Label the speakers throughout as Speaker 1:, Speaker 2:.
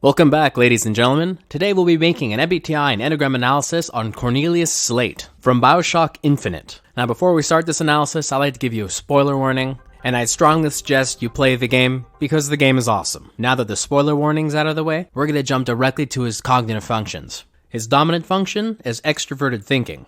Speaker 1: Welcome back, ladies and gentlemen. Today we'll be making an MBTI and Enneagram analysis on Cornelius Slate from BioShock Infinite. Now before we start this analysis, I'd like to give you a spoiler warning, and I'd strongly suggest you play the game because the game is awesome. Now that the spoiler warning's out of the way, we're going to jump directly to his cognitive functions. His dominant function is extroverted thinking.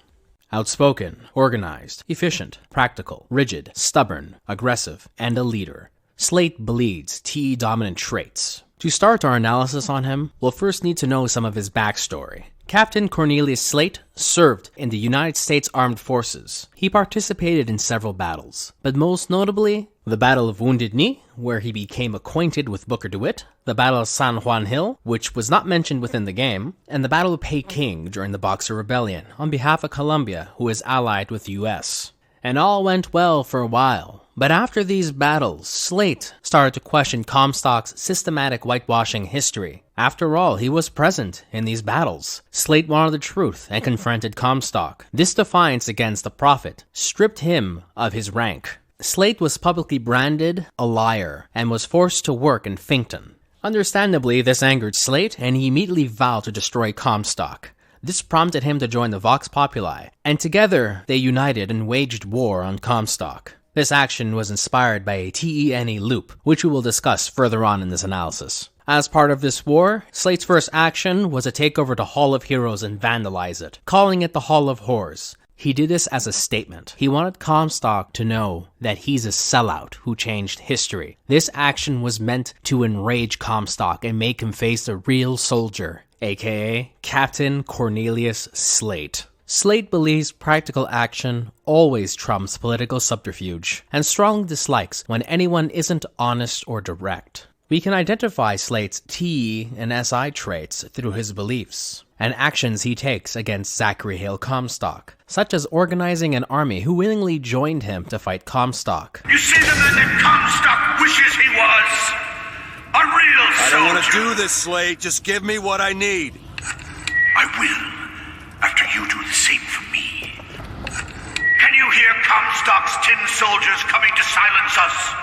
Speaker 1: Outspoken, organized, efficient, practical, rigid, stubborn, aggressive, and a leader. Slate bleeds T dominant traits. To start our analysis on him, we'll first need to know some of his backstory. Captain Cornelius Slate served in the United States Armed Forces. He participated in several battles, but most notably, the Battle of Wounded Knee, where he became acquainted with Booker DeWitt, the Battle of San Juan Hill, which was not mentioned within the game, and the Battle of Peking during the Boxer Rebellion on behalf of Colombia, who was allied with the US. And all went well for a while. But after these battles, Slate started to question Comstock's systematic whitewashing history. After all, he was present in these battles. Slate wanted the truth and confronted Comstock. This defiance against the prophet stripped him of his rank. Slate was publicly branded a liar and was forced to work in Finkton. Understandably, this angered Slate, and he immediately vowed to destroy Comstock. This prompted him to join the Vox Populi, and together they united and waged war on Comstock. This action was inspired by a TENE loop, which we will discuss further on in this analysis. As part of this war, Slate's first action was to take over the Hall of Heroes and vandalize it, calling it the Hall of Horrors. He did this as a statement. He wanted Comstock to know that he's a sellout who changed history. This action was meant to enrage Comstock and make him face a real soldier, aka Captain Cornelius Slate. Slate believes practical action always trumps political subterfuge, and strongly dislikes when anyone isn't honest or direct. We can identify Slate's T and SI traits through his beliefs, and actions he takes against Zachary Hale Comstock, such as organizing an army who willingly joined him to fight Comstock.
Speaker 2: You see the man that Comstock wishes he was? A real soldier!
Speaker 3: I don't want to do this, Slate. Just give me what I need.
Speaker 2: I will. After you do the same for me. Can you hear Comstock's tin soldiers coming to silence us?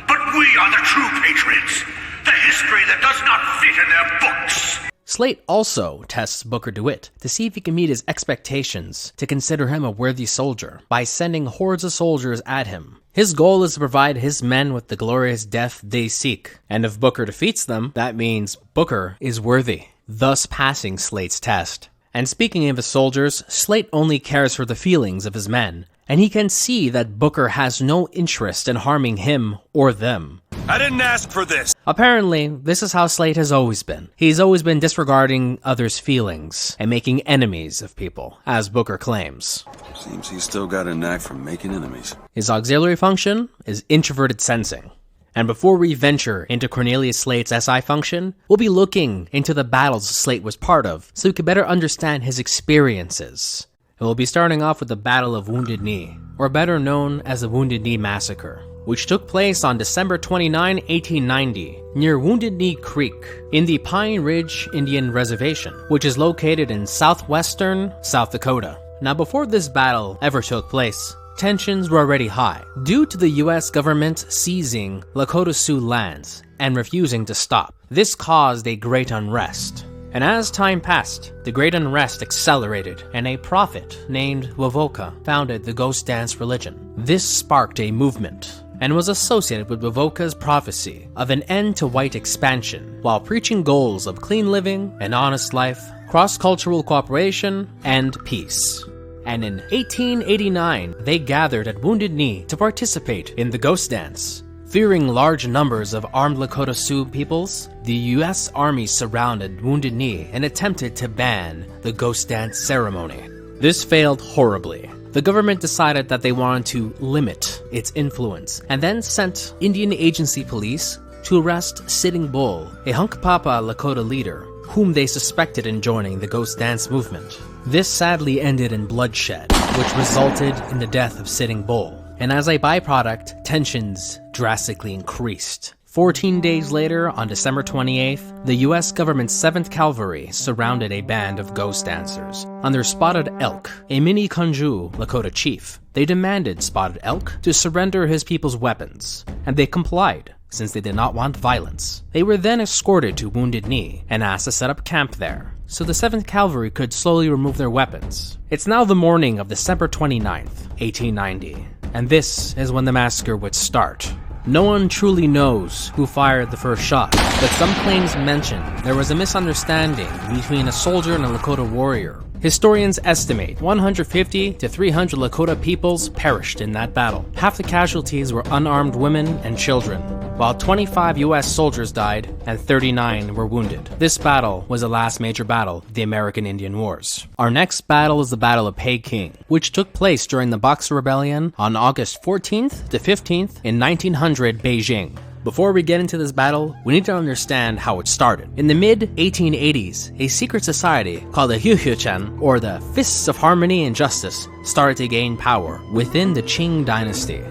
Speaker 2: But we are the true patriots. The history that does not fit in their books.
Speaker 1: Slate also tests Booker DeWitt to see if he can meet his expectations to consider him a worthy soldier by sending hordes of soldiers at him. His goal is to provide his men with the glorious death they seek, and if Booker defeats them, that means Booker is worthy, thus passing Slate's test. And speaking of his soldiers, Slate only cares for the feelings of his men, and he can see that Booker has no interest in harming him or them.
Speaker 3: I didn't ask for this!
Speaker 1: Apparently, this is how Slate has always been. He's always been disregarding others' feelings and making enemies of people, as Booker claims.
Speaker 3: Seems he's still got a knack for making enemies.
Speaker 1: His auxiliary function is introverted sensing. And before we venture into Cornelius Slate's SI function, we'll be looking into the battles Slate was part of, so we can better understand his experiences. And we'll be starting off with the Battle of Wounded Knee, or better known as the Wounded Knee Massacre, which took place on December 29, 1890, near Wounded Knee Creek, in the Pine Ridge Indian Reservation, which is located in southwestern South Dakota. Now before this battle ever took place, tensions were already high, due to the US government seizing Lakota Sioux lands and refusing to stop. This caused a great unrest. And as time passed, the great unrest accelerated, and a prophet named Wovoka founded the Ghost Dance religion. This sparked a movement, and was associated with Wovoka's prophecy of an end to white expansion, while preaching goals of clean living, an honest life, cross-cultural cooperation, and peace. And in 1889, they gathered at Wounded Knee to participate in the Ghost Dance. Fearing large numbers of armed Lakota Sioux peoples, the US Army surrounded Wounded Knee and attempted to ban the Ghost Dance ceremony. This failed horribly. The government decided that they wanted to limit its influence, and then sent Indian Agency police to arrest Sitting Bull, a Hunkpapa Lakota leader, whom they suspected in joining the Ghost Dance movement. This sadly ended in bloodshed, which resulted in the death of Sitting Bull, and as a byproduct, tensions drastically increased. 14 days later, on December 28th, the US government's 7th Cavalry surrounded a band of ghost dancers. Under Spotted Elk, a Mini Kanju Lakota chief, they demanded Spotted Elk to surrender his people's weapons, and they complied. since they did not want violence. They were then escorted to Wounded Knee and asked to set up camp there, so the 7th Cavalry could slowly remove their weapons. It's now the morning of December 29th, 1890, and this is when the massacre would start. No one truly knows who fired the first shot, but some claims mention there was a misunderstanding between a soldier and a Lakota warrior. Historians estimate 150 to 300 Lakota peoples perished in that battle. Half the casualties were unarmed women and children, while 25 US soldiers died and 39 were wounded. This battle was the last major battle of the American Indian Wars. Our next battle is the Battle of Peking, which took place during the Boxer Rebellion on August 14th to 15th in 1900 Beijing. Before we get into this battle, we need to understand how it started. In the mid-1880s, a secret society called the Hyuhyuchen, or the Fists of Harmony and Justice, started to gain power within the Qing dynasty.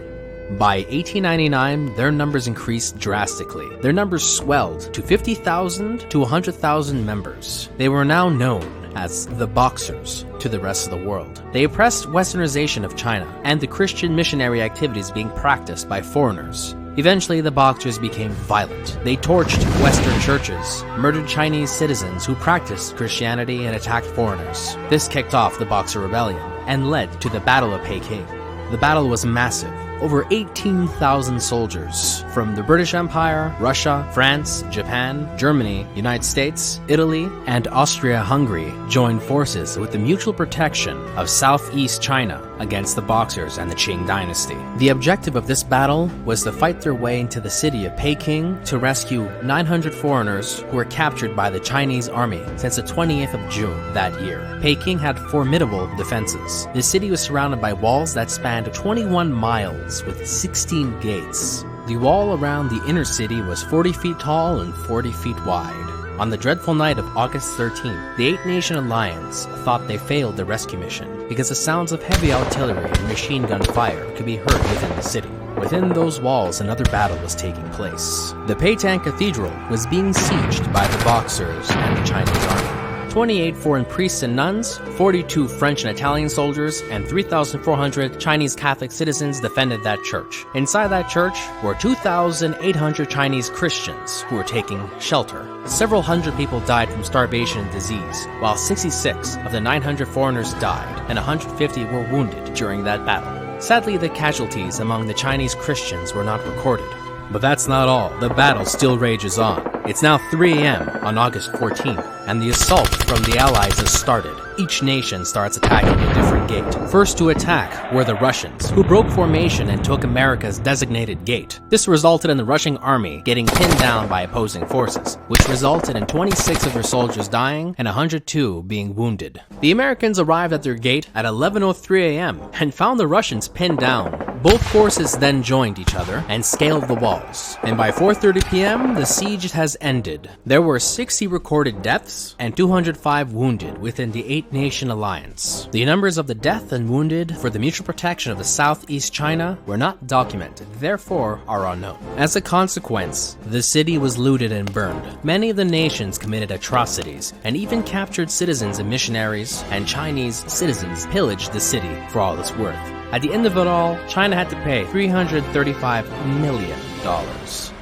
Speaker 1: By 1899, their numbers increased drastically. Their numbers swelled to 50,000 to 100,000 members. They were now known as the Boxers to the rest of the world. They oppressed westernization of China and the Christian missionary activities being practiced by foreigners. Eventually, the Boxers became violent. They torched Western churches, murdered Chinese citizens who practiced Christianity, and attacked foreigners. This kicked off the Boxer Rebellion and led to the Battle of Peking. The battle was massive. Over 18,000 soldiers from the British Empire, Russia, France, Japan, Germany, United States, Italy, and Austria-Hungary joined forces with the mutual protection of Southeast China against the Boxers and the Qing dynasty. The objective of this battle was to fight their way into the city of Peking to rescue 900 foreigners who were captured by the Chinese army since the 20th of June that year. Peking had formidable defenses. The city was surrounded by walls that spanned 21 miles with 16 gates. The wall around the inner city was 40 feet tall and 40 feet wide. On the dreadful night of August 13th, the Eight-Nation Alliance thought they failed the rescue mission because the sounds of heavy artillery and machine gun fire could be heard within the city. Within those walls, another battle was taking place. The Peitang Cathedral was being sieged by the Boxers and the Chinese army. 28 foreign priests and nuns, 42 French and Italian soldiers, and 3,400 Chinese Catholic citizens defended that church. Inside that church were 2,800 Chinese Christians who were taking shelter. Several hundred people died from starvation and disease, while 66 of the 900 foreigners died, and 150 were wounded during that battle. Sadly, the casualties among the Chinese Christians were not recorded. But that's not all. The battle still rages on. It's now 3 a.m. on August 14th, and the assault from the Allies has started. Each nation starts attacking a different gate. First to attack were the Russians, who broke formation and took America's designated gate. This resulted in the Russian army getting pinned down by opposing forces, which resulted in 26 of their soldiers dying and 102 being wounded. The Americans arrived at their gate at 11:03 a.m. and found the Russians pinned down. Both forces then joined each other and scaled the walls, and by 4:30 p.m. the siege has ended. There were 60 recorded deaths and 205 wounded within the Eight-Nation Alliance. The numbers of the death and wounded for the mutual protection of the Southeast China were not documented, therefore are unknown. As a consequence, the city was looted and burned. Many of the nations committed atrocities and even captured citizens and missionaries, and Chinese citizens pillaged the city for all it's worth. At the end of it all, China had to pay $335 million,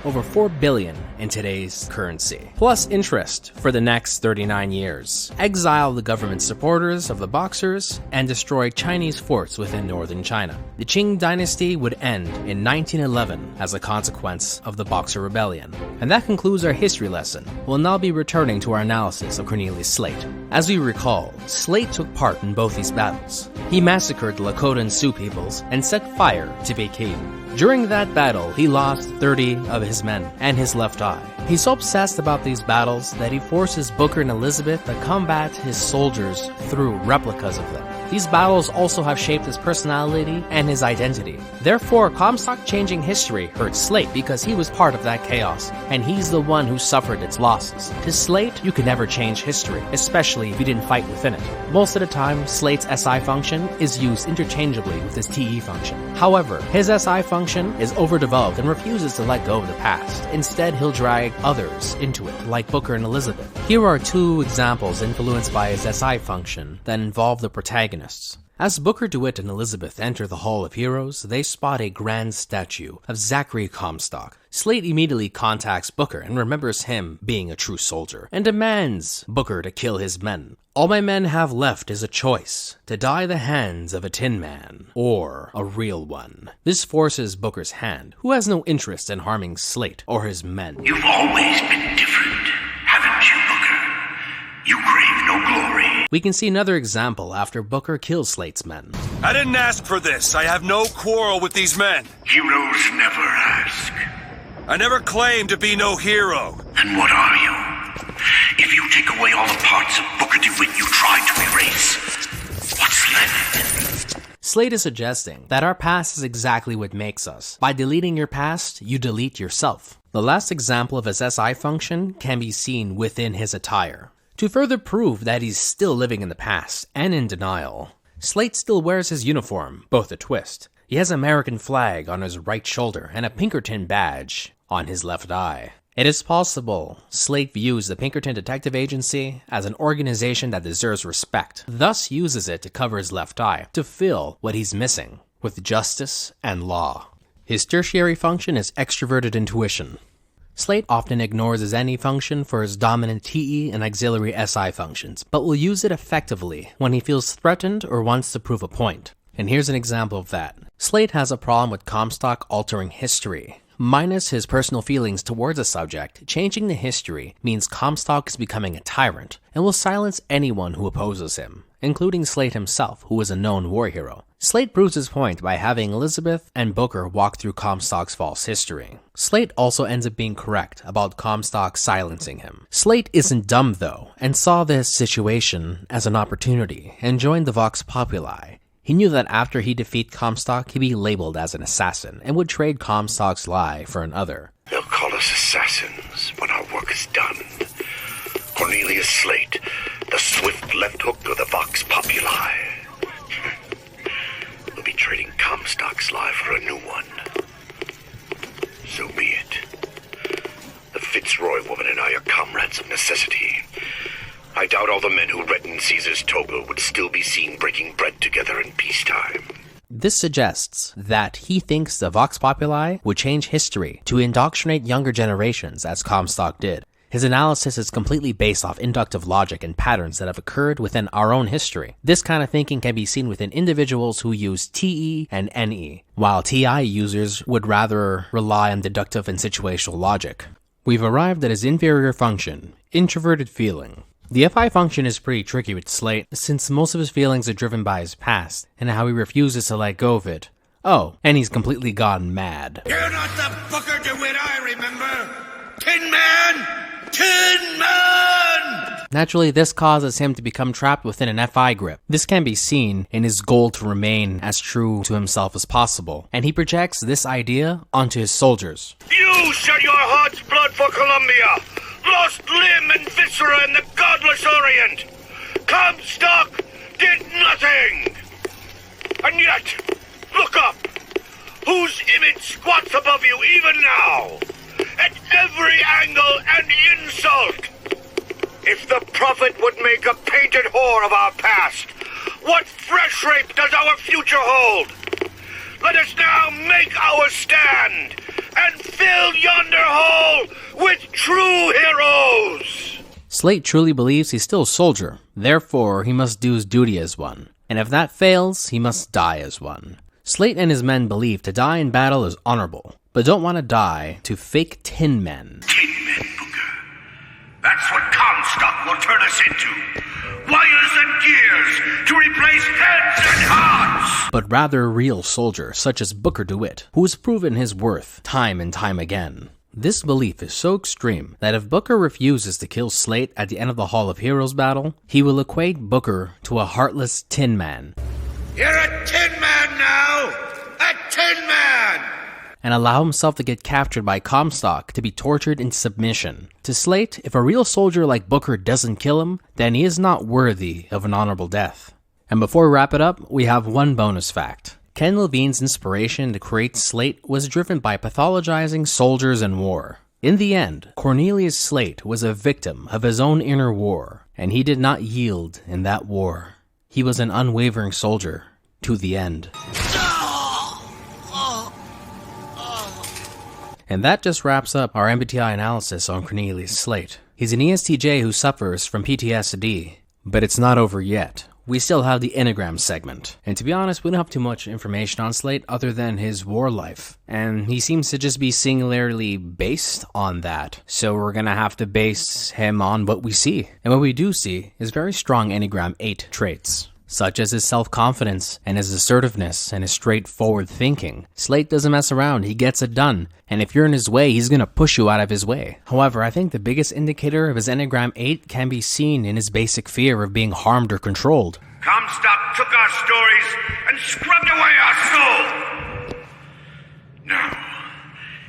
Speaker 1: over $4 billion in today's currency, plus interest for the next 39 years, exile the government supporters of the Boxers, and destroy Chinese forts within northern China. The Qing dynasty would end in 1911 as a consequence of the Boxer Rebellion. And that concludes our history lesson. We'll now be returning to our analysis of Cornelius Slate. As we recall, Slate took part in both these battles. He massacred the Lakota and Sioux peoples and set fire to Peking. During that battle, he lost 30 of his men and his left eye. He's so obsessed about these battles that he forces Booker and Elizabeth to combat his soldiers through replicas of them. These battles also have shaped his personality and his identity. Therefore, Comstock changing history hurt Slate because he was part of that chaos, and he's the one who suffered its losses. To Slate, you can never change history, especially if you didn't fight within it. Most of the time, Slate's SI function is used interchangeably with his TE function. However, his SI function is overdeveloped and refuses to let go of the past. Instead, he'll drag others into it, like Booker and Elizabeth. Here are two examples influenced by his SI function that involve the protagonists. As Booker DeWitt and Elizabeth enter the Hall of Heroes, they spot a grand statue of Zachary Comstock. Slate immediately contacts Booker and remembers him being a true soldier, and demands Booker to kill his men. All my men have left is a choice, to die the hands of a Tin Man, or a real one. This forces Booker's hand, who has no interest in harming Slate or his men.
Speaker 2: You've always been different, haven't you, Booker? You crave no glory.
Speaker 1: We can see another example after Booker kills Slate's men.
Speaker 3: I didn't ask for this. I have no quarrel with these men.
Speaker 2: Heroes never ask.
Speaker 3: I never claimed to be no hero.
Speaker 2: Then what are you? If you take away all the parts of Booker DeWitt you tried to erase, what's left?
Speaker 1: Slate is suggesting that our past is exactly what makes us. By deleting your past, you delete yourself. The last example of his SI function can be seen within his attire. To further prove that he's still living in the past and in denial, Slate still wears his uniform, both a twist. He has an American flag on his right shoulder and a Pinkerton badge on his left eye. It is possible Slate views the Pinkerton Detective Agency as an organization that deserves respect, thus uses it to cover his left eye, to fill what he's missing with justice and law. His tertiary function is extroverted intuition. Slate often ignores his NE function for his dominant TE and auxiliary SI functions, but will use it effectively when he feels threatened or wants to prove a point. And here's an example of that. Slate has a problem with Comstock altering history. Minus his personal feelings towards a subject, changing the history means Comstock is becoming a tyrant and will silence anyone who opposes him, including Slate himself, who is a known war hero. Slate proves his point by having Elizabeth and Booker walk through Comstock's false history. Slate also ends up being correct about Comstock silencing him. Slate isn't dumb though, and saw this situation as an opportunity and joined the Vox Populi. He knew that after he defeat Comstock, he'd be labeled as an assassin and would trade Comstock's lie for another.
Speaker 2: They'll call us assassins when our work is done. Cornelius Slate, the swift left hook of the Vox Populi. We'll be trading Comstock's lie for a new one. So be it. The Fitzroy woman and I are comrades of necessity. I doubt all the men who reddened Caesar's toga would still be seen breaking bread together in peacetime.
Speaker 1: This suggests that he thinks the Vox Populi would change history to indoctrinate younger generations as Comstock did. His analysis is completely based off inductive logic and patterns that have occurred within our own history. This kind of thinking can be seen within individuals who use TE and NE, while TI users would rather rely on deductive and situational logic. We've arrived at his inferior function, introverted feeling. The FI function is pretty tricky with Slate, since most of his feelings are driven by his past, and how he refuses to let go of it. Oh, and he's completely gone mad.
Speaker 2: You're not the Booker DeWitt I remember! Tin Man! Tin Man!
Speaker 1: Naturally, this causes him to become trapped within an FI grip. This can be seen in his goal to remain as true to himself as possible, and he projects this idea onto his soldiers.
Speaker 2: You shed your heart's blood for Columbia! Lost limb and viscera in the godless Orient! Comstock did nothing! And yet, look up! Whose image squats above you even now? At every angle and insult! If the prophet would make a painted whore of our past, what fresh rape does our future hold? Let us now make our stand and fill yonder hole with true heroes!
Speaker 1: Slate truly believes he's still a soldier, therefore he must do his duty as one. And if that fails, he must die as one. Slate and his men believe to die in battle is honorable, but don't want to die to fake Tin Men.
Speaker 2: Tin Men, Booker. That's what Comstock will turn us into. Wires and gears to replace heads and hearts!
Speaker 1: But rather real soldiers such as Booker DeWitt, who has proven his worth time and time again. This belief is so extreme that if Booker refuses to kill Slate at the end of the Hall of Heroes battle, he will equate Booker to a heartless Tin Man.
Speaker 2: You're a Tin Man now! A Tin Man!
Speaker 1: And allow himself to get captured by Comstock to be tortured into submission. To Slate, if a real soldier like Booker doesn't kill him, then he is not worthy of an honorable death. And before we wrap it up, we have one bonus fact. Ken Levine's inspiration to create Slate was driven by pathologizing soldiers in war. In the end, Cornelius Slate was a victim of his own inner war, and he did not yield in that war. he was an unwavering soldier to the end. And that just wraps up our MBTI analysis on Cornelius Slate. He's an ESTJ who suffers from PTSD, but it's not over yet. We still have the Enneagram segment. And to be honest, we don't have too much information on Slate other than his war life. And he seems to just be singularly based on that. So we're gonna have to base him on what we see. And what we do see is very strong Enneagram 8 traits, such as his self-confidence and his assertiveness and his straightforward thinking. Slate doesn't mess around, he gets it done. And if you're in his way, he's gonna push you out of his way. However, I think the biggest indicator of his Enneagram 8 can be seen in his basic fear of being harmed or controlled.
Speaker 2: Comstock took our stories and scrubbed away our soul. Now,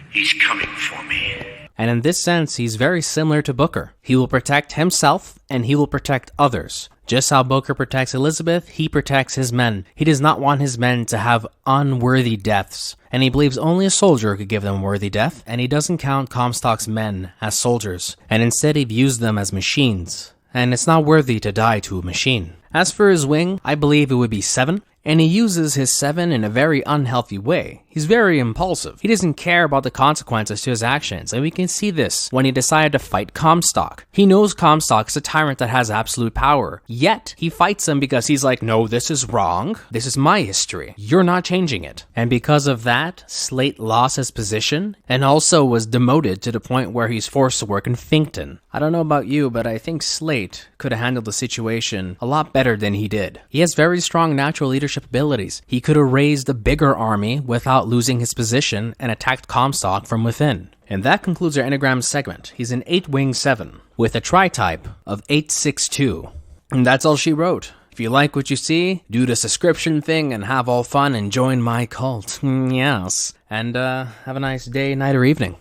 Speaker 2: he's coming for me.
Speaker 1: And in this sense, he's very similar to Booker. He will protect himself and he will protect others. Just how Booker protects Elizabeth, he protects his men. He does not want his men to have unworthy deaths, and he believes only a soldier could give them worthy death, and he doesn't count Comstock's men as soldiers, and instead he views them as machines, and it's not worthy to die to a machine. As for his wing, I believe it would be 7, and he uses his 7 in a very unhealthy way. He's very impulsive. He doesn't care about the consequences to his actions, and we can see this when he decided to fight Comstock. He knows Comstock is a tyrant that has absolute power, yet he fights him because he's like, no, this is wrong. This is my history. You're not changing it. And because of that, Slate lost his position and also was demoted to the point where he's forced to work in Finkton. I don't know about you, but I think Slate could have handled the situation a lot better than he did. He has very strong natural leadership abilities. He could have raised a bigger army without losing his position and attacked Comstock from within. And that concludes our Enneagram segment. He's an 8-wing 7 with a tri-type of 862. And that's all she wrote. If you like what you see, do the subscription thing and have all fun and join my cult. Yes. And have a nice day, night, or evening.